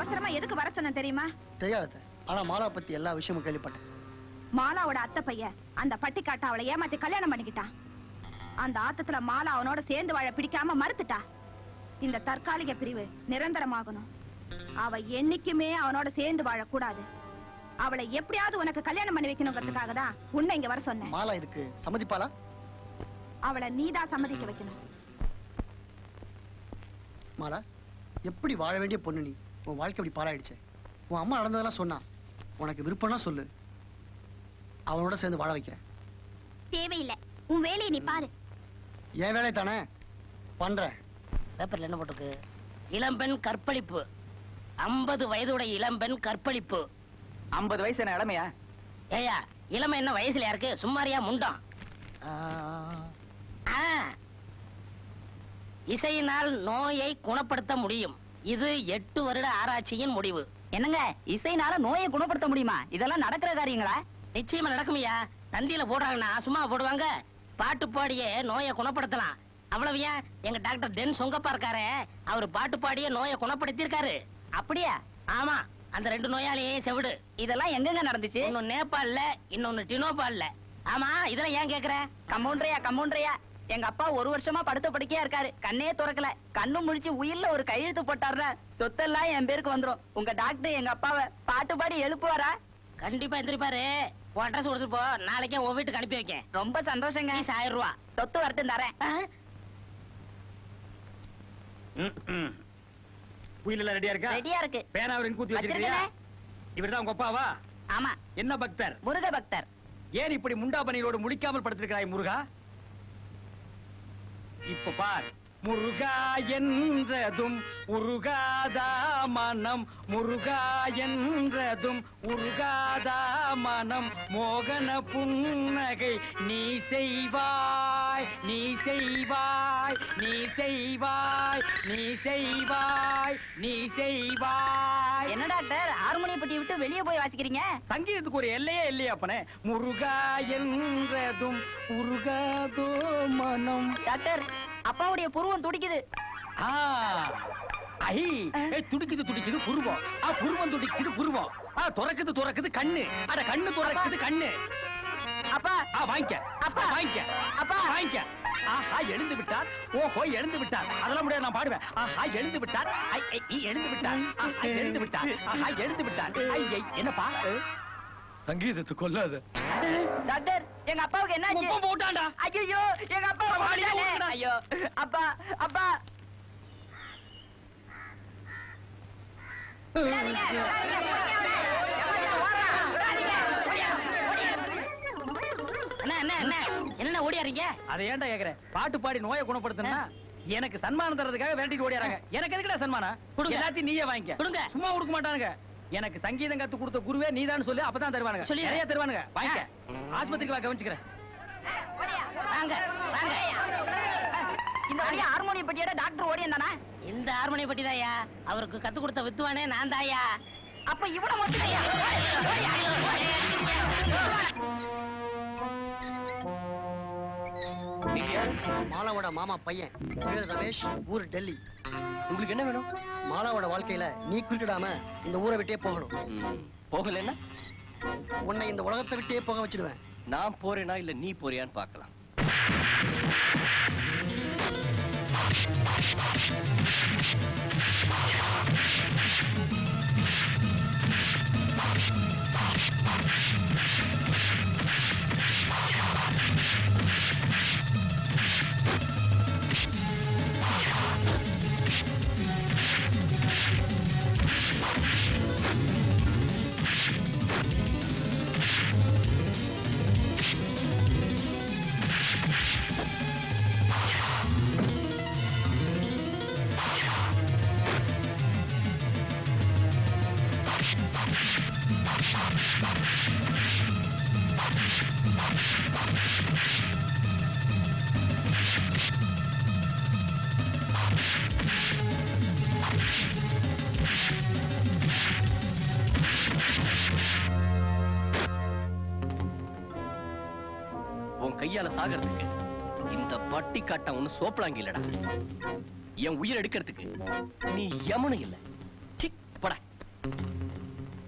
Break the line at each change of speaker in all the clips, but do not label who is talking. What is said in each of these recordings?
அவசரமா எதுக்கு வர சொன்ன தெரியுமா?
தெரியாது. ஆனா மாலா பத்தி எல்லா விஷயமும் கேள்விப்பட்டேன்.
மாலாவோட அத்தை பையன் அந்த பட்டிக்காட்ட அவளை ஏமாத்தி கல்யாணம் பண்ணிக்கிட்டான். அந்த ஆத்தத்துல மாலா அவனோட சேர்ந்து வாழ பிடிக்காம மறுத்துட்டா. இந்த தற்காலிக பிரிவு நிரந்தரமாகணும். அவ என்னைக்குமே அவனோட சேர்ந்து வாழக்கூடாது. அவளை எப்படியாவது உனக்கு கல்யாணம் பண்ணி வைக்கணுங்கிறதுக்காக தான் உன்னை இங்க வர சொன்னேன்.
மாலா இதுக்கு சம்மதிப்பாளா?
அவளை நீதான் சம்மதிக்க வைக்கணும்.
மாலா, எப்படி வாழ வேண்டிய பொண்ணு நீ? உன் வாழ்க்கை இப்படி பாழாயிடுச்சு. உன் அம்மா நடந்ததெல்லாம் சொன்னா. உனக்கு விருப்பம்னா சொல்லு, அவனோட சேர்ந்து வாழ வைக்கிறேன்.
தேவையில்லை, உன் வேலையை நீ பாரு.
என் வேலை தானே பண்றேன்.
பேப்பர்ல என்ன போட்டுருக்கு? இளம்பெண் கற்பழிப்பு, 50 வயதுடைய இளம்பெண் கற்பழிப்பு.
50 வயசு என்ன இளமையா?
ஏயா, இளமை என்ன வயசுல இருக்கு? சும்மாரியா முண்டம். இசையினால் நோயை குணப்படுத்த முடியும். இது 8 வருட ஆராய்ச்சியின் முடிவு.
என்னங்க, இசைனால நோயை குணப்படுத்த முடியுமா? இதெல்லாம் நடக்கிற காரியங்களா?
நிச்சயமா நடக்குமையா. தந்தியில போடுறாங்கன்னா சும்மா போடுவாங்க. பாட்டு பாடியே நோயை குணப்படுத்தலாம். அவ்வளவு ஏன், எங்க டாக்டர் டென் சொங்கப்பா இருக்காரு, அவர் பாட்டு பாடியே நோயை குணப்படுத்தி இருக்காரு.
அப்படியா?
ஆமா, அந்த 2 நோயாளியே செவிடு.
இதெல்லாம் எங்கெங்க நடந்துச்சு?
இன்னொன்னு நேபாள்ல, இன்னொன்னு டினோபால்ல. ஆமா, இதெல்லாம் ஏன் கேக்குற?
கம்பவுண்டரையா எங்க அப்பா 1 வருஷமா படுத்த படுக்கையா இருக்காரு. கண்ணே திறக்கல. கண்ணு முழிச்சு உயிர்ல ஒரு கையெழுத்து போட்டாருன்னா சொத்தெல்லாம் என் பேருக்கு வந்துரும். உங்க டாக்டர் எங்க அப்பாவை பாட்டு பாடி எழுப்புவாரா?
கண்டிப்பா எந்திரிப்பாரு. உன் அட்ரஸ் கொடுத்துட்டு போ, நாளைக்கே உன் வீட்டுக்கு அனுப்பி வைக்கேன்.
ரொம்ப சந்தோஷங்க.
1000 ரூபா
சொத்து வரட்டும் தரேன்.
புயல ரெடியா இருக்கா?
ரெடியா இருக்கு.
பேனாவரின் கூத்தி வச்சிருக்கியா? இவர்தான் உங்க அப்பாவா?
ஆமா.
என்ன பக்தர்?
முருக பக்தர்.
ஏன் இப்படி முண்டாபணியோடு முழிக்காமல் படுத்திருக்கிறாய் முருகா? இப்ப பார், முருகா என்றதும் உருகாதா மனம், முருகா என்றதும் உருகாதா மனம், மோகன புன்னகை நீ செய்வாய், நீ செய்வாய், நீ செய்வாய், நீ செய்வாய், நீ செய்வாய்.
என்ன டாக்டர், ஹார்மோனியம் பெட்டி விட்டு வெளியே போய் வாசிக்கிறீங்க?
சங்கீதத்துக்கு ஒரு எல்லையே இல்லையா அப்பனே? முருகா என்றதும் உருகாதோ மனம்.
டாக்டர், அப்பாவுடைய புருவம் துடிக்குது.
துடிக்குது துடிக்குது புருவம். புருவம் துடிக்குது புருவம். துறக்குது கண்ணு. அட கண்ணு துறக்குது கண்ணு.
அப்பா
வாங்கிக்க, அப்பா வாங்கிக்க, அப்பா வாங்கிக்க. எழுந்து விட்டார். ஓஹோ, எழுந்து விட்டார். அதெல்லாம் முடியாது, நான் பாடுவேன். எழுந்து விட்டார், எழுந்து விட்டார், எழுந்து விட்டார், எழுந்து விட்டார். என்னப்பா? சங்கீதத்தை கொல்லாத
டாக்டர், எங்க அப்பாவுக்கு என்ன
போட்டாண்டா?
ஐயோ, எங்க அப்பா ஐயோ, அப்பா அப்பா.
என்ன ஓடியாரீங்க?
அதை ஏன்டா கேக்குற? பாட்டு பாடி நோயை குணப்படுத்தினா எனக்கு சன்மானம் தரதுக்காக வேண்டிட்டு ஓடியாராங்க. எனக்கு எதுக்குடா சன்மானம்? எல்லாத்தையும் நீயே வாங்கிக்க. சும்மா கொடுக்க மாட்டானுங்க. எனக்கு சங்கீதம் கத்து கொடுத்த குருவே நீதான் சொல்லு, அப்பதான் தருவானுங்க. நிறைய தருவானுங்க. வாங்கிக்க. ஆஸ்பத்திரிக்கு வா, கவனிச்சுக்கிறேன்.
இந்த வழியா ஹார்மோனியம் பெட்டியோட டாக்டர் ஓடி இருந்தானா?
இந்த ஹார்மோனியம் பெட்டி தாயா அவருக்கு கத்து கொடுத்த வித்துவானே நான் தாயா.
அப்ப இவன மட்டும்
மாலாவோட மாமா பையன் பேரு ரமேஷ், ஊர் டெல்லி.
உங்களுக்கு என்ன வேணும்?
மாலாவோட வாழ்க்கையில நீ குறுக்கிடாம இந்த ஊரை விட்டே போகணும்.
போகலன்னா
உன்னை இந்த உலகத்தை விட்டே போக வச்சிடுவேன்.
நான் போறேனா இல்ல நீ போறியான்னு பார்க்கலாம். கையால சாகிறதுக்கு இந்த பட்டி காட்ட ஒண்ணு சோப்பலாங்கி இல்லடா. என் உயிர் எடுக்கிறதுக்கு நீ யமனு இல்ல.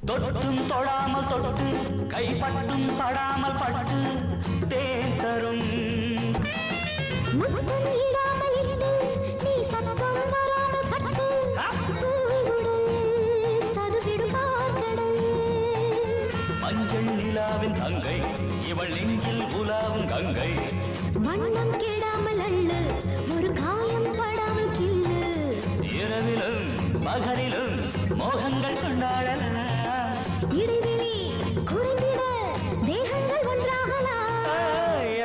தொட்டும் தொடாமல் தொட்டு கைப்பட்டும் படாமல் பட்டு தேன் தரும்
முத்தம் இடாமல் இட்டு நீ சத்தம் வராமல் கட்டு சதுவிடும் பார்க்கடல்
மஞ்சள் நிலாவின் தங்கை இவள் நெஞ்சில் உலாவும் கங்கை
வண்ணம் கெடாமல் அள்ளு ஒரு காயம் படாமல் கிள்ளு
இரவிலும் பகலிலும் மோகங்கள் கொண்டாடலாம்
இடைவெளி குறைந்திட தேகங்கள் ஒன்றாகலாம்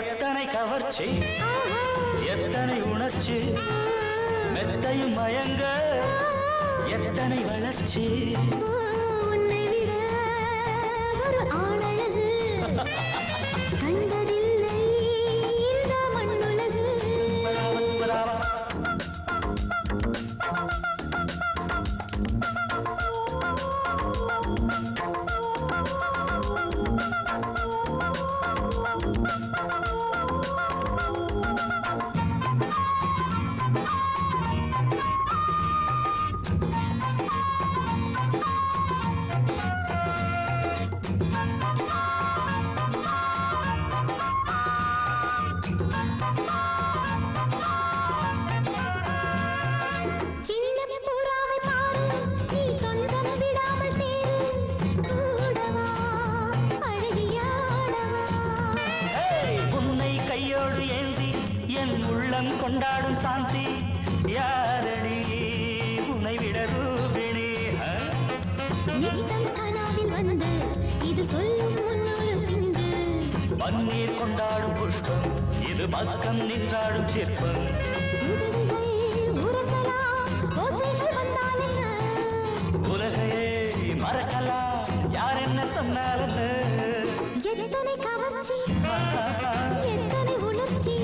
எத்தனை கவர்ச்சி எத்தனை உணர்ச்சி மெத்தையும் மயங்க எத்தனை வளர்ச்சி
உன்னை விட ஒரு ஆளழகு கண்டதில்லை இந்த மண்ணுலகு சின்ன புறாவை பாரு நீ சொந்தம் விடாமல் தேரு கூடவா அழகியாடவா
உன்னை கையோடு ஏந்தி என் உள்ளம் கொண்டாடும் சாந்தி யாரடி உன்னை விட ரூபிணி
நித்தம் கனாவில் வந்து இது சொல்லும் முன்னொரு சிந்து
பன்னீர் கொண்டாடும் புஷ்பம் இது பக்கம் நின்றாடும் சிற்பம்
உதடுகள் உரசலாம் ஓசைகள் வந்தால் என்ன
உலகையே மறக்கலாம் யார் என்ன சொன்னாலும்
எத்தனை கவர்ச்சி எத்தனை உணர்ச்சி